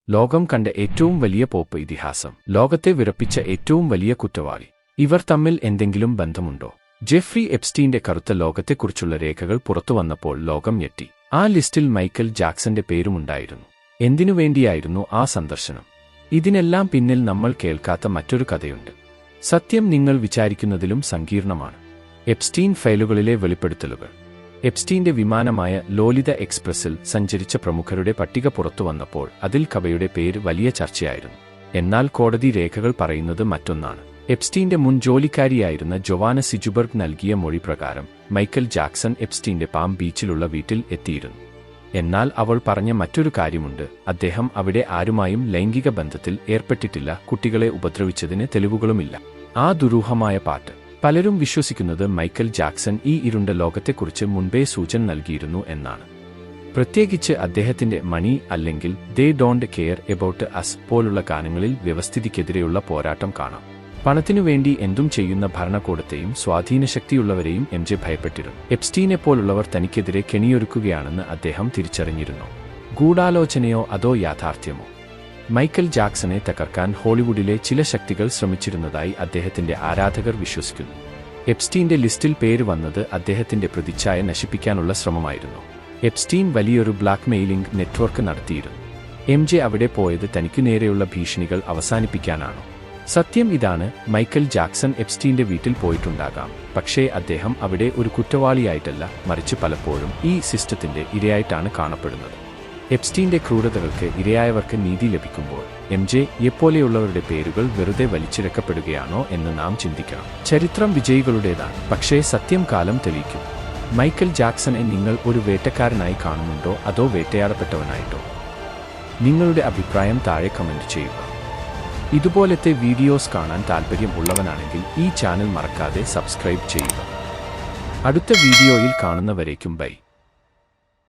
ലോകം കണ്ട ഏറ്റവും വലിയ പോപ്പ് ഇതിഹാസം. ലോകത്തെ വിറപ്പിച്ച ഏറ്റവും വലിയ കുറ്റവാളി. ഇവർ തമ്മിൽ എന്തെങ്കിലും ബന്ധമുണ്ടോ? ജെഫ്രി എപ്സ്റ്റീന്റെ കറുത്ത ലോകത്തെക്കുറിച്ചുള്ള രേഖകൾ പുറത്തുവന്നപ്പോൾ ലോകം ഞെട്ടി. ആ ലിസ്റ്റിൽ മൈക്കൽ ജാക്സന്റെ പേരുമുണ്ടായിരുന്നു. എന്തിനുവേണ്ടിയായിരുന്നു ആ സന്ദർശനം? ഇതിനെല്ലാം പിന്നിൽ നമ്മൾ കേൾക്കാത്ത മറ്റൊരു കഥയുണ്ട്. സത്യം നിങ്ങൾ വിചാരിക്കുന്നതിലും സങ്കീർണമാണ്. എപ്സ്റ്റീൻ ഫയലുകളിലെ വെളിപ്പെടുത്തലുകൾ. എപ്സ്റ്റീന്റെ വിമാനമായ ലോലിത എക്സ്പ്രസിൽ സഞ്ചരിച്ച പ്രമുഖരുടെ പട്ടിക പുറത്തുവന്നപ്പോൾ അതിൽ കബയുടെ പേര് വലിയ ചർച്ചയായിരുന്നു. എന്നാൽ കോടതി രേഖകൾ പറയുന്നത് മറ്റൊന്നാണ്. എപ്സ്റ്റീന്റെ മുൻ ജോലിക്കാരിയായിരുന്ന ജൊവാന സിജുബർഗ് നൽകിയ മൊഴി പ്രകാരം മൈക്കൽ ജാക്സൺ എപ്സ്റ്റീന്റെ പാം ബീച്ചിലുള്ള വീട്ടിൽ എത്തിയിരുന്നു. എന്നാൽ അവൾ പറഞ്ഞ മറ്റൊരു കാര്യമുണ്ട്. അദ്ദേഹം അവിടെ ആരുമായും ലൈംഗിക ബന്ധത്തിൽ ഏർപ്പെട്ടിട്ടില്ല, കുട്ടികളെ ഉപദ്രവിച്ചതിന് തെളിവുകളുമില്ല. ആ ദുരൂഹമായ പാട്ട്. പലരും വിശ്വസിക്കുന്നത് മൈക്കൽ ജാക്സൺ ഈ ഇരുണ്ട ലോകത്തെക്കുറിച്ച് മുൻപേ സൂചന നൽകിയിരുന്നു എന്നാണ്. പ്രത്യേകിച്ച് അദ്ദേഹത്തിന്റെ മണി അല്ലെങ്കിൽ they don't care about us പോലുള്ള ഗാനങ്ങളിൽ വ്യവസ്ഥിതിക്കെതിരെയുള്ള പോരാട്ടം കാണാം. പണത്തിനുവേണ്ടി എന്തും ചെയ്യുന്ന ഭരണകൂടത്തെയും സ്വാധീനശക്തിയുള്ളവരെയും എംജെ ഭയപ്പെട്ടിരുന്നു. എപ്സ്റ്റീനെപ്പോലുള്ളവർ തനിക്കെതിരെ കെണിയൊരുക്കുകയാണെന്ന് അദ്ദേഹം തിരിച്ചറിഞ്ഞിരുന്നു. ഗൂഢാലോചനയോ അതോ യാഥാർത്ഥ്യമോ? മൈക്കൽ ജാക്സനെ തകർക്കാൻ ഹോളിവുഡിലെ ചില ശക്തികൾ ശ്രമിച്ചിരുന്നതായി അദ്ദേഹത്തിന്റെ ആരാധകർ വിശ്വസിക്കുന്നു. എപ്സ്റ്റീന്റെ ലിസ്റ്റിൽ പേര് വന്നത് അദ്ദേഹത്തിന്റെ പ്രതിച്ഛായ നശിപ്പിക്കാനുള്ള ശ്രമമായിരുന്നു. എപ്സ്റ്റീൻ വലിയൊരു ബ്ലാക്ക് മെയിലിംഗ് നെറ്റ്വർക്ക് നടത്തിയിരുന്നു. എംജെ അവിടെ പോയത് തനിക്കു നേരെയുള്ള ഭീഷണികൾ അവസാനിപ്പിക്കാനാണോ? സത്യം ഇതാണ്. മൈക്കൽ ജാക്സൺ എപ്സ്റ്റീന്റെ വീട്ടിൽ പോയിട്ടുണ്ടാകാം, പക്ഷേ അദ്ദേഹം അവിടെ ഒരു കുറ്റവാളിയായിട്ടല്ല, മറിച്ച് പലപ്പോഴും ഈ സിസ്റ്റത്തിന്റെ ഇരയായിട്ടാണ് കാണപ്പെടുന്നത്. എപ്സ്റ്റീന്റെ ക്രൂരതകൾക്ക് ഇരയായവർക്ക് നീതി ലഭിക്കുമ്പോൾ എംജെ യെപ്പോലെയുള്ളവരുടെ പേരുകൾ വെറുതെ വലിച്ചിഴക്കപ്പെടുകയാണോ എന്ന് നാം ചിന്തിക്കണം. ചരിത്രം വിജയികളുടേതാണ്, പക്ഷേ സത്യം കാലം തെളിയിക്കും. മൈക്കൽ ജാക്സനെ നിങ്ങൾ ഒരു വേട്ടക്കാരനായി കാണുന്നുണ്ടോ അതോ വേട്ടയാടപ്പെട്ടവനായിട്ടോ? നിങ്ങളുടെ അഭിപ്രായം താഴെ കമന്റ് ചെയ്യുക. ഇതുപോലത്തെ വീഡിയോസ് കാണാൻ താൽപ്പര്യം ഉള്ളവനാണെങ്കിൽ ഈ ചാനൽ മറക്കാതെ സബ്സ്ക്രൈബ് ചെയ്യുക. അടുത്ത വീഡിയോയിൽ കാണുന്നവരേക്കും ബൈ.